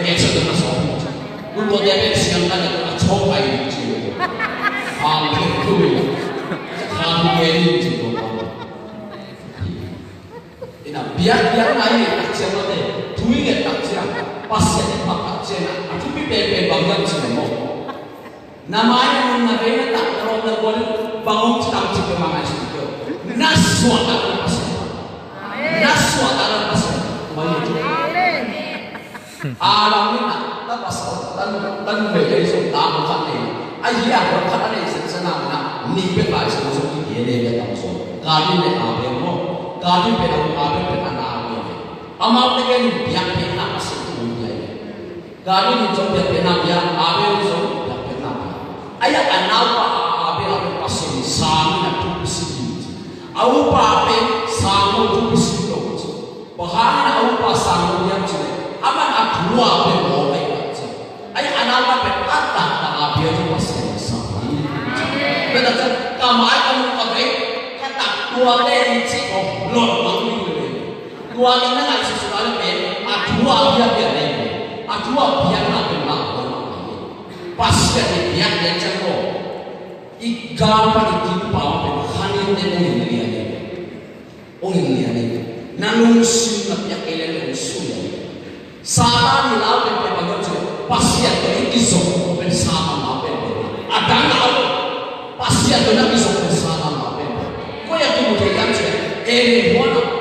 계속 들어서 그리고 내가 시간까지 초파이 있지 가능해 지금 ina biar lain tak siapa deh duit tak siapa pasien tak siapa aku pipe bangun semua namanya mengenai tak kalau nak bangun tak siapa mangai siapa naswa tak pasien naswa tak pasien banyak alam ni nak tak pasal tan beli so tak makan ni ayah makan ni senang nak ni betul semua dia dia tak so kali ni apa mo kali betul apa betul nak amal dengan biang pena masih tu mulai. Kali ni jom biang pena biang abe jom biang pena. Ayat anal pa abe masih sami nak tu bising. Awu pa abe sami tu bising tu. Bahan awu pa sami yang cile. Aman akua abe boleh baca. Ayat anal pa abe kata abe tu masih sami. Betul kamai kamu pakai kata dua dari cik lor bangun. Dua ini nak sesuatu yang dua dia ni, dua dia nak benar. Pasti dia yang jago. Ikan pada timpau berkhani dengan dia ni. Orang dia ni. Nalung sunat yang elok sunat. Sahaja ni lawan berbagai macam. Pasti ada kisah bersama lawan. Ada lawan. Pasti ada kisah bersama lawan. Kau yang tu mungkin je. Mana?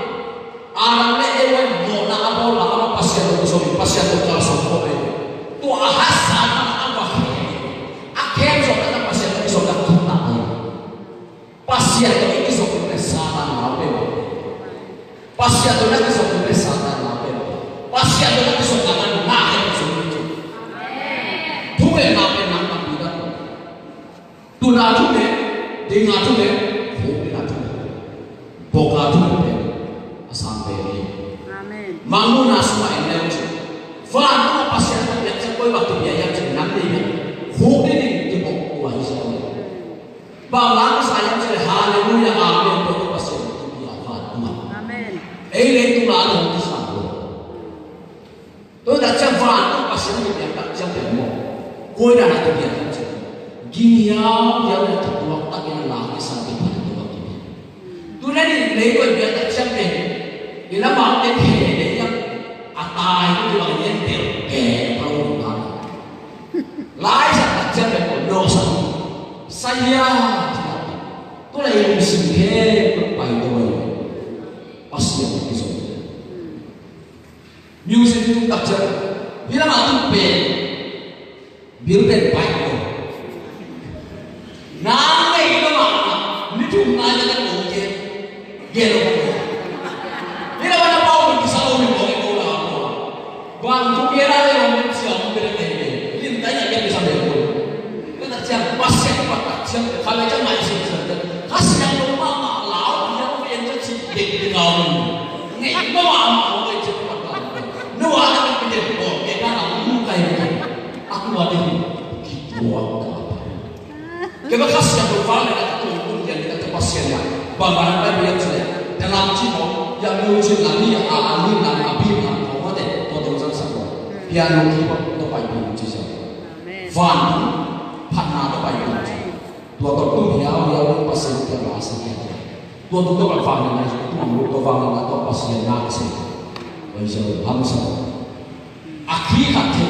Alam le ewan mo na abaw la ama pasya to so pasya to ka so ko to ahasa na aba akem so na pasya to so ka tuna pasya to iki so ko sana na pe pasya to na so ko sana na pe pasya to na so ka na na so ni tuwe na pe na na pida tu na tu ne dinga tu ne ho na tu boka tu ne sampai ini. Amin. Mangun asma energi. Faham apa pasien yang sekoi waktu biaya nanti ni. Hukni ni jemput kuah Islam. Banglang saya cakap haleluya amin untuk pasien itu ya faham. Amin. Ini tu lalu Islam. Tu dah cakap tu pasien itu yang tak cakap mo. Kau dah nak dia cakap. Gini yang tu waktu yang lagi sampai pada tu waktu ni. Tu nanti lewat dia tak cakap. Ila bakte khe yang atai itu juga yang ke tahu kan. Lai sa tak ko dosa. Saya tu lah yang mesti ke pai tu. Pasti itu so. Music itu tak cakap. Bila matu pe. Bil pe pai ko. Nang itu mana? Ni tu mana nak oke. Gelo. Bantu kira yang siapa berada ini tanya dia bisa berbuat. Kita siapa pasien apa siapa kalau jangan masih saja. Kasih yang rumah malau yang yang jadi dengan ni bawa mau itu apa? Nuwa ada kerja oh kita nak muka ini. Aku ada ni dua apa? Kita kasih yang berfaham dengan tu yang kita pasien yang bagaimana dia saja dalam jiwa yang muncul lagi ahli dan abid piano keyboard to pai pun cisa van phanna to pai pun dua tu hiao hiao pasien ke rasa dia dua tu kalau van ni tu ambil to van na to pasien na se wajah hamsa akhi hati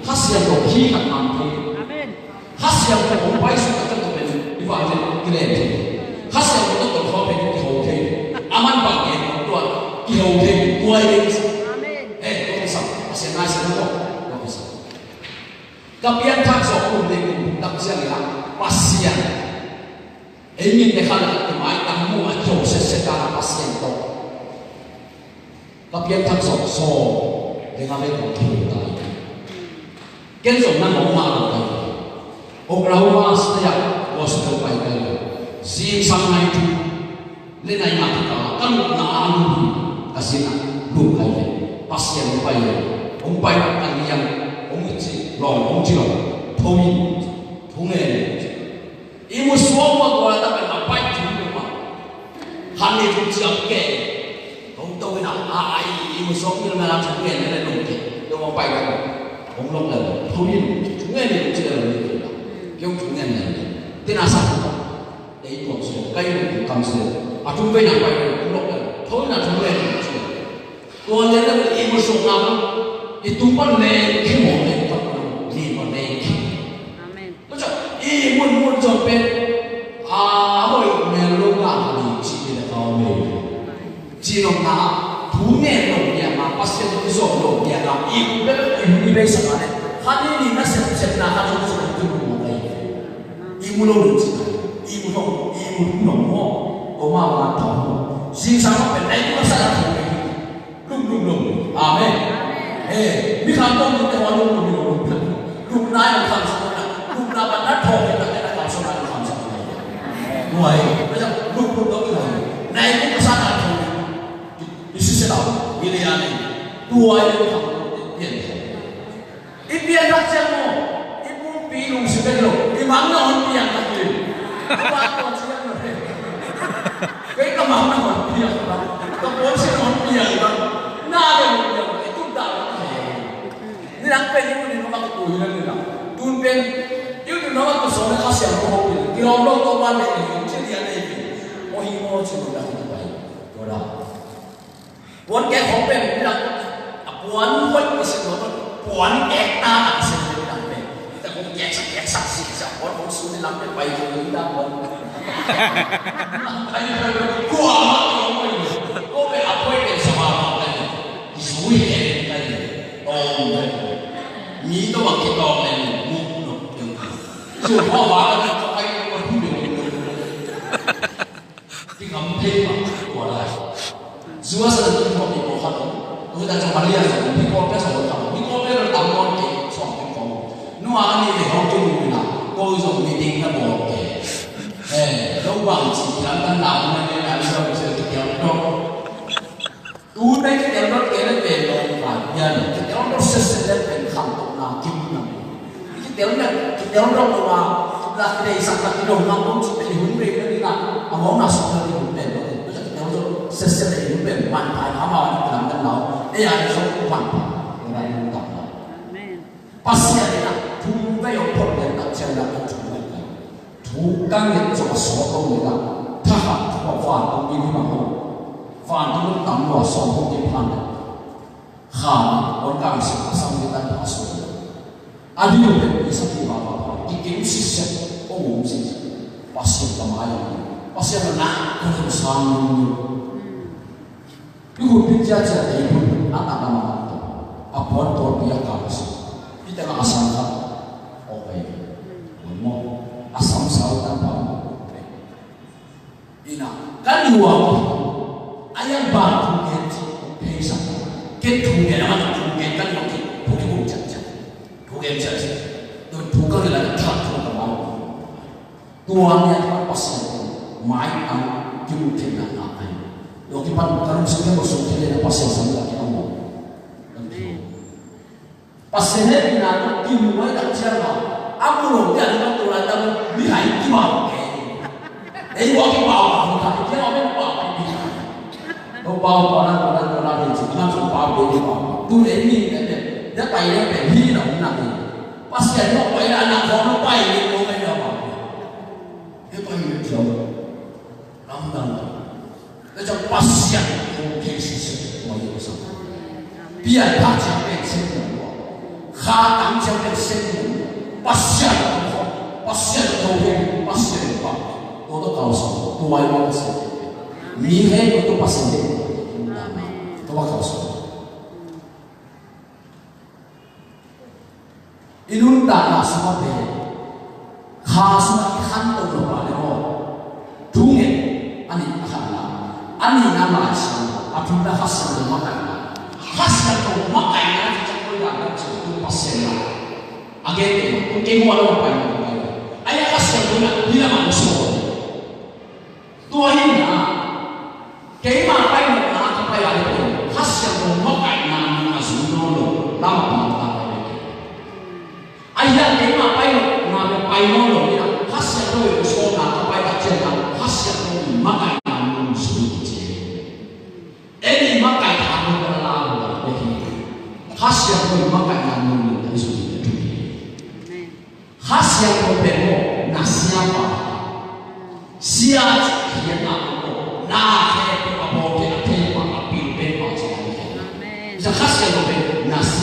khasiat to khi hat am the amen khasiat to pai su ka to ben iwa je grade khasiat to to ho ben ki ho the aman ba ke to ki ho the kuai Kapian tak sokong dengan tak siapa pasien. Ingin dekhala kemai kamu atau secara pasien tu. Kapian tak sokong dengan mereka kita. Kenzo nama orang kita. Orang setiap bos terbaik. Si sangai itu lenai mata kamu nak kasih lu kaya pasien baik. Umpai kan yang umci long umci long thoi thunge imu suwa ko ta ka pai thu ma han ni thu chiam ke ko to na ai imu suwa ni ma la thu ke ne lo ke do mo pai ka 경록을 토린 중간에 찍어내는 거다. 경 중간에 때나서 내 이거 까이는 감세. 아 중간에 까이는 경록을 토나 중간에 찍어. 또 내가 이거 속나무 이 두번내 키모네 또 이번내 키. 아멘. 그렇죠. 이 문문 접배 아버지 멜로가 하니 집에 가오메. 지nom나 두메로 마 pasien iso ya na i bel i be samane hani na set na ha jo so tu mo dai i mulo ji i mulo mo o ma ma ta si sa ma pe dai ko sa ta lum amen mi khan to ni te wa lum na yo khan sa na lum na ba na tho ke ta ka so na khan sa na no ai ba ja lum do ki nai ko sa na tho是道，你的呀呢？多一点变化，一变他这么，一不比路是那种，你忙到很变了去，我这样的，这个忙到很变了，这我是很变了，那个不变了，你多大了？你两边因为你那个不一样的啦，东边因为那个说的他想不好变，你老老多半的你这里那边，我一摸就知道很多，对吧？buồn kẹt không bền cũng là buồn quên cái sự đó buồn kẹt ta là sự đó là bền ta cũng kẹt sạch xịt sạch buồn không xuống lắm cái bay cho người ta buồn anh qua mà không có phải học quên cái sao mà cái suy hệ cái ôm cái nghĩ đâu mà cái to này ngu nó đừng dù hoa hóa là cho anh nó không được cái ngắm thêm mà của lại Zua sa tu ko ni ko ha no ta cha maria sa ni ko pe sa ko ni ko pe ro tam mon ke so ke ko no a ni de ho tu ni na ko so meeting na mo ke lo bang chi lan tan na na ne na so se ke ya no tu dai ke ya no ke na pe lo ba ya ni ke ya no se se le pe kham to na kim na ke ya no ma la ke sa ka ki do na mo chi pe hun re ni na a mo na so na ni hun pe no se se le yu be man pa ha ma ni lam dan lao e ya ni so man pa ni na ni ta amen pasya ni na tu ve yo phot le na chen la tu ni tu kang ni so so ko ni la tha ha ko fa ko ni ni ma ho fa ni tam lo so ko ki phan ha on kang si sam ni tan pa so adi yo be ni sa ki ba ba ki ki si se o mo si pasya ta ma ya pasya na ko sa ni Ibu bicara cerita ibu anak-anak itu, abuan tuan dia kamus, kita nak asam tak, oke, mau asam sahut apa, ina kan dua, ayam batu kenci, pesa, kenci nama kenci kan mungkin bukan jajan, bukan jajan, dan bukan lagi tak terlalu, tuannya cuma pasal main am jumlah anak. Yung kipan karong sige mo so kile na pasel sa mga kinamo. Pasel na kimuay ta siya na. Amo ya na to la ta ni hai kiwa. Eh wa ki ba ko ta ki na ba ba. No ba ba na ni chi na so ba bo ba. Tu le ni ne ya pai le pe hi na na ni. Pasel no pai na na ko no pai ni no ka ya ba. E pai ni jo. Ram dan那叫passion，我可以是什么有什么？别他讲变生人我，他当讲变生人，passion passion 都会 passion 吧，我都告诉我，都爱我是，你黑我都 passion 的，都我告诉我。Inun tak sama be, khas nak kan tu lepas ni oh, dungin, ani akala. Ani nama asal, apa dah hasil tu makan. Hasil tu makan nanti cakap orang tu pasal lah. Agen tu, kita mahu apa yang ayah hasil tu nak bila manusia. Tuan ini nak, kita apa yang nak apa yang ada. Hasil tu makan nanti masuk dulu, lama lama. Ayah kita apa yang nak apa yang dulu. Hasil tu sekolah apa yang cerita. Hasil tu makan. Ini makai kamu berlalu, hasil tu makai kamu itu.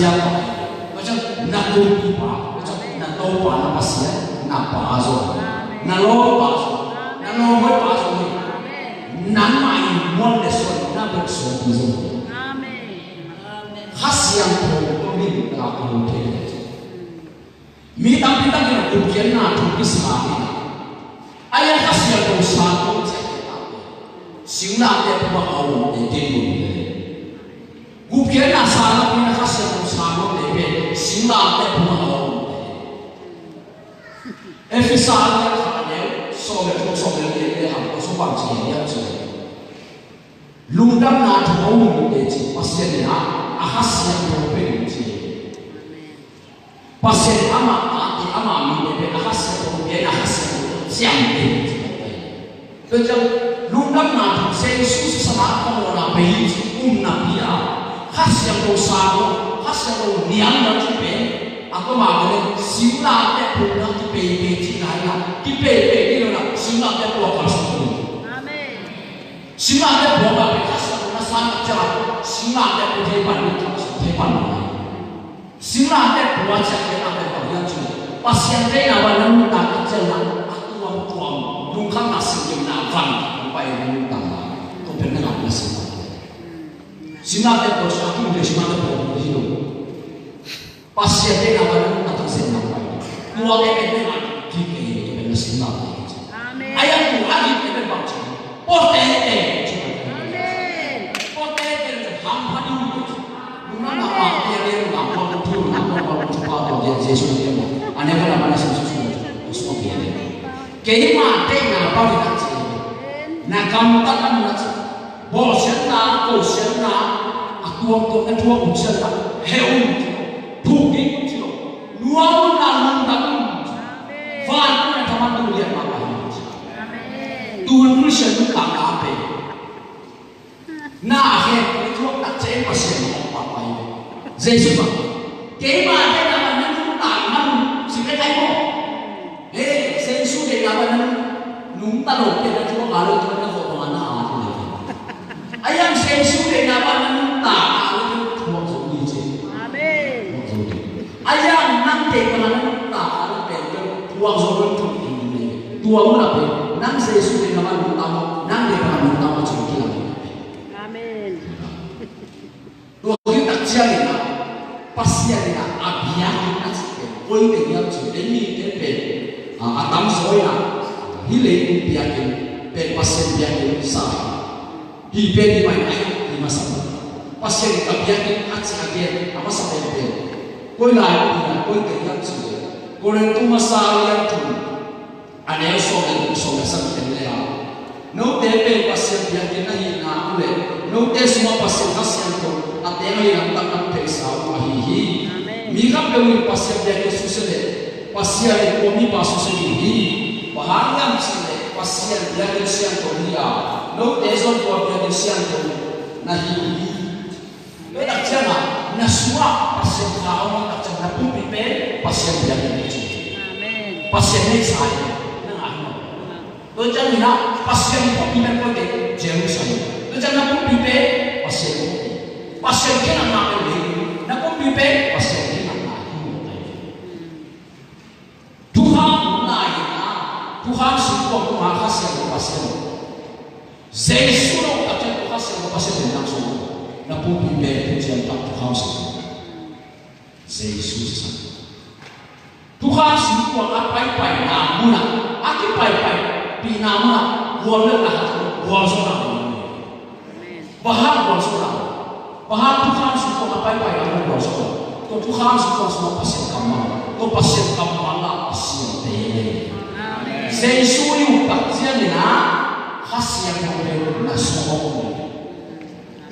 apa? Macam nak lupa, macam nak tahu apa pasien, nak pasal, nak lo pasal, nak lo pasal ni, nak main mon leson, nak berson tu. Khas yang tu ni tak perlu terjadi. Mi tapi tak kena ujian nak tu kisah ni. Ayah khas yang tu satu saja. Siapa dia buat awam dia timbul. Ujian nak salah ni khas yang tu satu dia. Siapa dia buat awam. Efisal dia ada soal dia hampa soal dia tu. Lundam nak tu awam dia pasien dia. Ahas yang berbeda sih. Pasien ama mimpi ahas yang berbeda ahas yang siang ini. Macam lungkap nanti saya susu sama orang nabi nabiya. Ahas yang bersama, ahas yang niang dan tipe. Aku mahu siapa yang punya tipe cina tipe ini orang siapa yang buat kasut. Siapa yang buat kasut sangat cepat. Siapa yang berhebat hebat. Siapa yang buat cakap apa yang tu. Pasien dia awalnya tak jalan. Aku tuam bukan nasi yang nafan. Apa yang nafan. Kau pernah nak nasi? Siapa yang buat aku dia siapa yang buat hidup. Pasien dia awalnya tak jalan. Dua dia memang kita ini nasi nafan. Ayam tu lagi kita baca. Pote Yesus dia mau, ane kalau mana Yesus semua dia. Kehima tengah apa dia nak? Nak kamu tak kamu nak? Bosan nak, aku waktu itu bosan nak. Heu, puking tu, luar nak tak. Fan pun teman tu lihat apa. Tuhan Kristus tu kata apa? Nah, akhir itu tak cek pasien apa ini. Yesus apa? Kehima tengah nung talok kita cuma kalau kita nak foto mana ada. Ayam sensu dengan apa nung tak kalau cuma suri je. Amin. Ayam nanti kalau nung tak kalau betul tuang suri tu ini. Tuang apa? Nang sensu dengan apa nung tamu, nang dia kalau nung tamu cuma kita. Amin. Dua kita cari lah, pasti ada abiah kita sih. Kau ini dia cuma ini dia atam soya. Hilai biakin, pasien biakin sah. Hibe di mana? Di masa. Pasien biakin aja apa sampai hibe. Kau lain, kau kerja sudah. Kau itu masalah yang tu. Ane soal sampai dia. No tepe pasien biakin nahi na ule. No te semua pasien pasien tu. Ate yang tak terisa wahihi. Mika peuli pasien biakin susah. Pasien komi pasu sendiri. Bahagian sini pasien belajar siang dunia, no teson buat belajar siang dunia, nahi. Berak jangan, nasua pasien kau nak jangan pun pipe pasien belajar itu. Pasien ni saya, nah. Berak jangan pasien pun pipe pun deh, jauh saya. Berak jangan pun pipe pasien kena nak beli, nak pun pipe pasien kena nak. Tuhan semua menghas yang berpasien. Yesus orang kata menghas yang berpasien dengan semua. Namun bimbel pujian tak Tuhan semua. Yesus semua. Tuhan semua apa-apa namun apa-apa binamun boleh lah boleh seorang. Bahar boleh seorang. Bahar Tuhan semua apa-apa namun boleh seorang. Tuhan semua pasien kamu. Kau pasien kamu malah pasien deh. Yesus yang bagian ni khas yang berbeda nasional.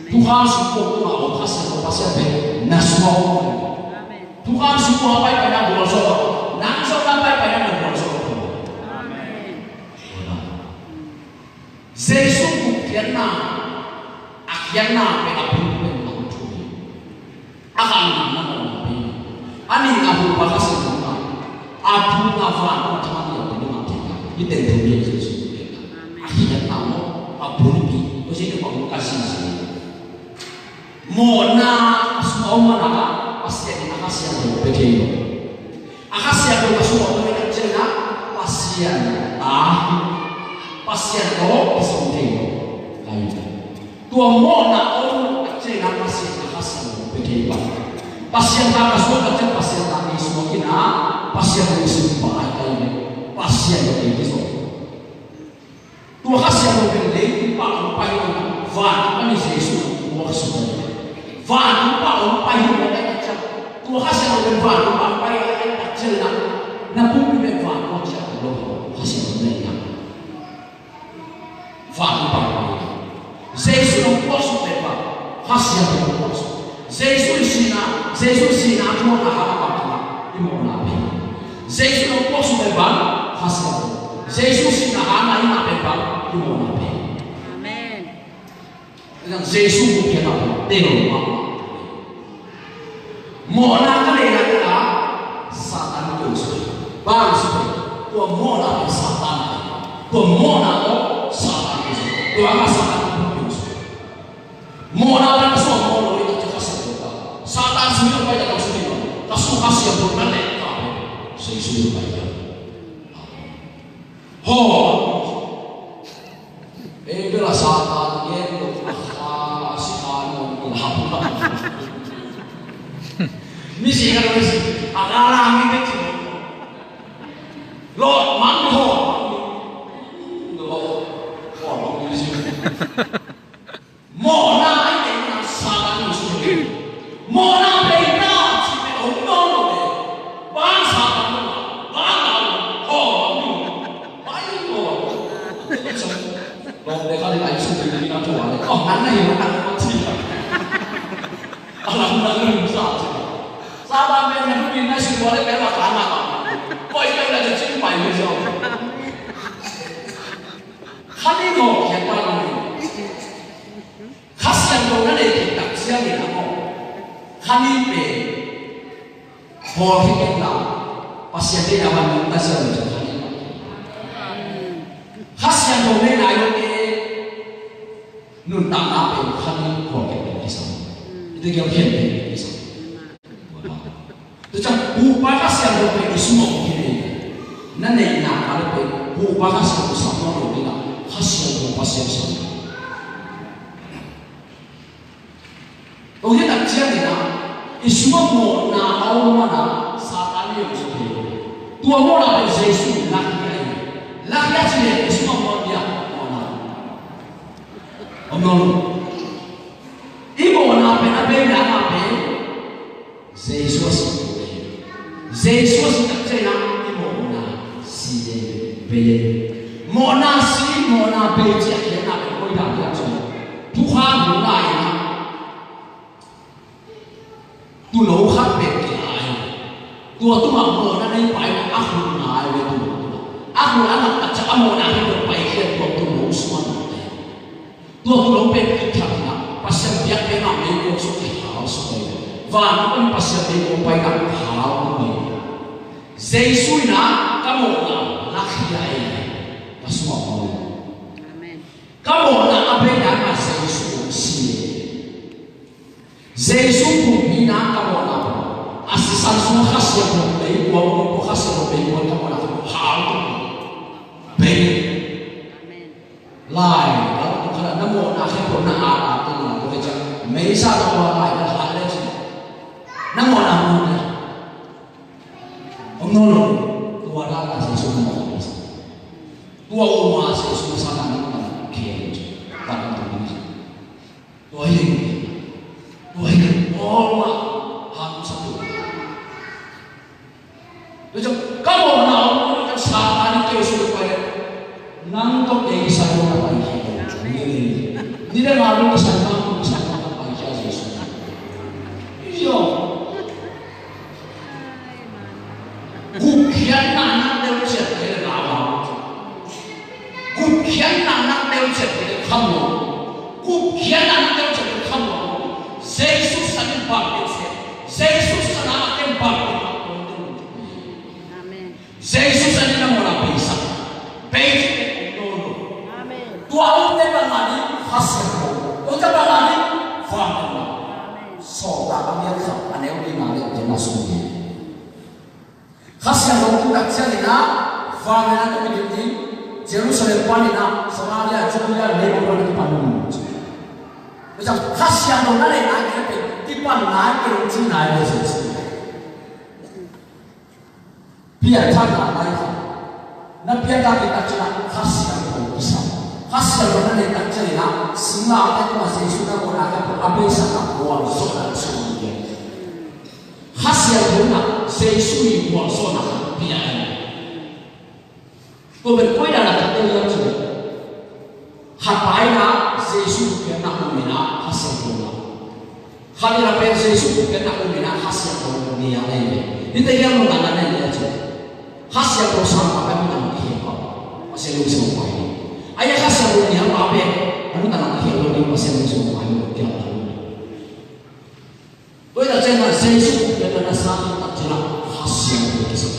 Tuhan semua tu khas yang berbeda nasional. Tuhan semua apa yang ada dalam soal, nasional apa yang ada dalam soal. Yesus bukan akhirnya berapun dengan Tuhan. Akan nama Nabi. Ani ngahu bahasa Tuhan. Abu Nafan teman yang kita dunia Yesus. Akhirnya kamu abungi, kau sini kamu kasih sih. Mona semua mana pasti betul. Akasih aku masuk orang yang cina pasien pasien lo betul. Kayu. Tua mau nak orang cina pasien akasih betul. Pasien tak masuk kerja pasien tak masuk kina pasien yang sumpah kayu pasien yang itu. Tua kasih aku beli pak payu van ini Yesus maksudnya. Van pak payu Tua kasih aku beli van pak payu kecil na bumi beli van maksudnya lo kasih aku beli van pak payu. Yesus maksudnya pak kasih aku beli. Jesus sina cuma kahara imo nabi. Jesus no posso levar hasado. Jesus sina ana ina levar imo nabi. Amen. Dan Jesus bukan nabi, teno mama. Mona kalena ka Satan Yesus. Bang sudah, tu mona Satan. Tu mona Satan Yesus. Tu apa Satan Yesus. Mona kan semua mona Satan sendiri banyak yang sendiri, kasus yang bermain saya sudah banyak. Bila Satan itu siapa misi kan misi, alam ini cuma lo mangho, misi, mona ini Satan sendiri. Mona beda sih, ono bangsa Kalau mereka tidak bisa berdiri nanti wale, mana yang akan mati? Alhamdulillah bisa. Sahabat yang punya nasi wale mereka lama tak. Kau itu dah jadi pai macam. Kali no kita lagi. Khas yang kau nanti kita siapa yang kau? Kali pe, boleh kita pasti ada yang minta siapa? Khas yang kau nanti ayo nun tak apa kami korek di sana. Itu yang hidup di sana. Tetapi upaya yang berbaik semua begini. Nene nak ada upaya yang bersama dengan hasil upaya yang sama. Orang tak jadi nak, semua mau nak awal mana saat ini yang seperti. Tua mau nak Yesus laki aja semua mau dia. Omong, ibu nak Jesus tak cina ibu nak si beli, mau nasi mau nak beli je nak kau dah dia cuma Tuhan mulai nak, tu lalu hat beli air, tu mau nak ni pai aku nak air tu, aku anak tak cakap mau nak hidup baik dia tu mau semua. Tua belum kita nak pasal dia kena mengikut suci hal supaya, wanita pasal dia mengupaya hal ini. Yesus nak kamu nak laki ini, semua orang. Kamu nak apa yang Yesus sih? Yesus pun nak kamu nak asisan semua khas yang berbeda, bukan khas yang berbeda kamu nak hal itu. Baik, lain. Namo na khepo na ara tu na ko cha me sa to ba ai na ha le chi namo na mo na ono lo tu wa la la sa su mo ko tu wa o ma sa su sa na na ke chi ba na tu ni tu ai o ma ha tu sa tu jo ka mo na o ka sa ta ni ke su ko nang to ke sa ko na ba Tidak malu bersama apa Yesus. Iyo, kukian anak tercet dari lawan, kukian anak tercet dari kamu, kukian anak tercet dari kamu. Yesus sangat bagus, Yesus sangat tempat. Amen. Yesus sangat nama bisa, baik. Tuhan memang ada hasil. Kita berlari, faham. Soal kami yang aneh ini nanti masuk ni. tak cari na family na community Jerusalem pani na Samaria Judea Lebanon ki panu macam khas yang dona le na ki pan na ki rung na le se biar thana lai na biar ta ki tak cina khas yang ko isa khas yang dona le tak cari na singa ta ko se sudah ko na ka abe sa ka ko so na so ni khas yang dona se sui ko so na biar tôi mình quay lại là tôi làm gì hạt bài na Giêsu cái nặng của mình na hạt sen của nó hạt là bên Giêsu cái nặng của mình na hạt sen của mình là này đi tới cái lúc nào này là gì hạt sen của sao mà cái mình làm gì không hạt sen của sao mà ai hạt sen của mình là bên anh ta làm gì không đi hạt sen của sao mà mình cái là tôi là trên là Giêsu cái là sao mà ta là hạt sen của cái sao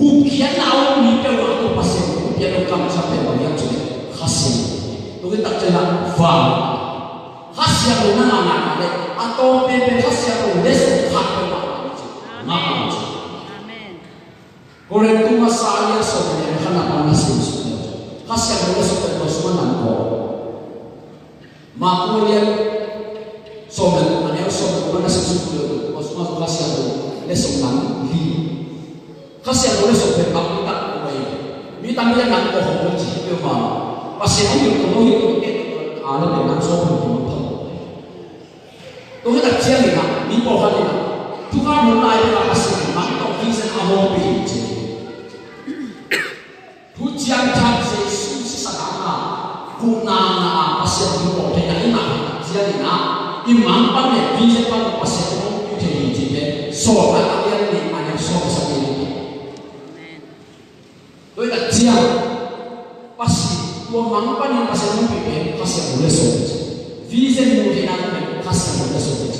Bukian awak ni kalau aku pasal bukian kamu sampai banyak juga hasil. Tu kita cakap faham. Hasil itu mana nak ada? Atau bebe hasil itu les hak berapa? Amin. Amin. Korang tu masalah sebenarnya kerana panas itu. Hasil itu les itu semua nampak. Makulian sobat, mana sobat panas itu semua hasil itu les orang li. Kasi ang ulit sa pagkakita ko ay may tamiyan ng kohong ng sipyo ba kasi ang yung tuloy ito alam ng sobrang tumutong ito kita siya nila hindi po kanila tuka mo na ay kasi makito kinsan ako pinti tujiang chan sa Jesus sa kaka kung na kasi ang po kaya ina siya nila imang pa niya kinsan pa kasi ang pinti so at yan ni ano so sa tôi đặt chia pasti tua mampan yang pasti mau pipi pasti boleh sobat vision mungkin aku pasti boleh sobat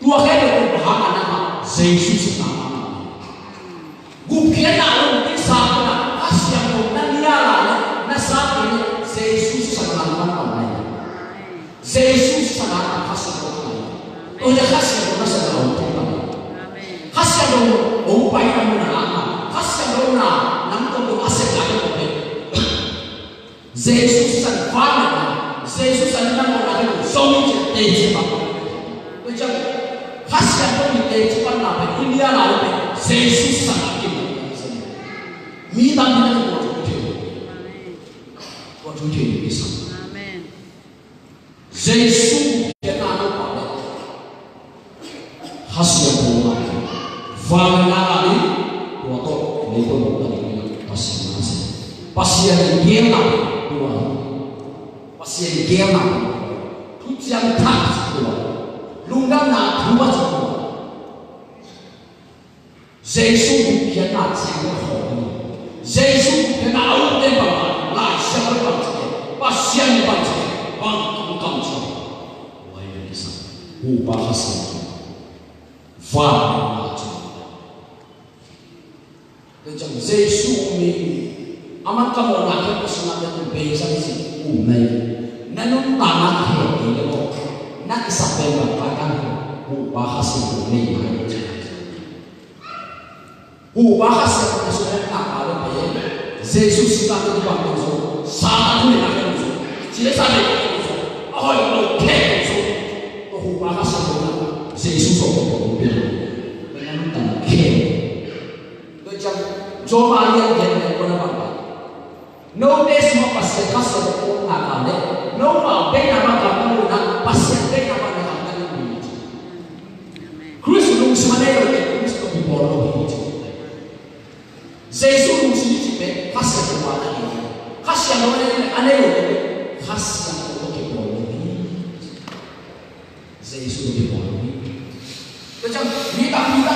tua kayak berbahagia nama Yesus nama bukan aku kisah na pasti yang mau naniara na saat ini Yesus sangat mampan Yesus sangat pasti mampan oh ya pasti boleh sangat mampan pasti boleh upaya kamu nak pasti boleh na Yesus san fana Yesus san na mo na ko so ni te ji ba ko jang khasya ko ni te ji pa na ba india la ba Yesus san ki mi ta ni na ko ju ko ju ni isa amen Yesus ke na no pa ba khasya ko na fana na ni ko to ni ko ni pasien gema pasien gema tujian tak lunggang na tua Yesus bukan nak siapa hobi Yesus bukan awak yang bawa lah siapa baca pasien baca bang kamu siapa wah ini kisah ubah hasil faham macam Yesus ni amat kamu nak personal yang berbeza sih, umai, nanun tanah hidup ini loh, nak sampai berpakan, bahasa ini mana? Bahasa yang sudah tak ada bayar, Yesus kita tu bangsa tu, saat tu nak tu, jadi saat itu tu, oh itu kek tu, bahasa tu, Yesus tu berbeza, nanun tanah kek, macam coba lihat yang mana. No des mo pasal kasar ko na kale no ma be na makamu na pasal be na makamu ni Kristo nung simanero ni Kristo bi bolo ni Jesus nung sinipe kasar ko na ni kasar no ni anelo kasar ko ke bolo ni Jesus bi bolo ni macam kita gila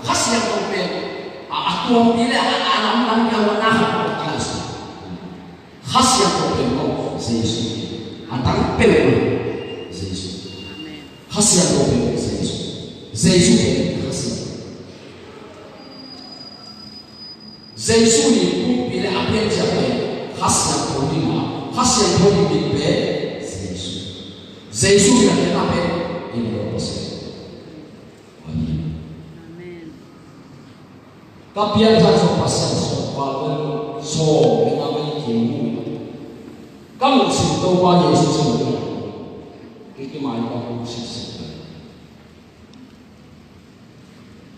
kasar ko pe aku pilih anak-anak yang warna khas yang terbentuk Yesus, antara pelbagai Yesus, khas yang terbentuk Yesus, Yesus khas. Yesus itu pilih apa yang siapa khas yang terbentuk, khas yang terbentuk Yesus. Yesus yang apa ini berproses. Amin. kapian sa pasang so pawen so mengamai kimu kamu sinto pa Yesus sinto kiki mai pa ko sisi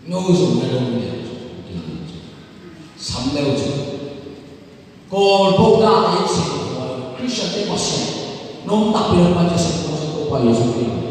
no so na lo ne samleo ju ko boga ni si Christian te pasang no tak pilih pa Yesus sinto pa Yesus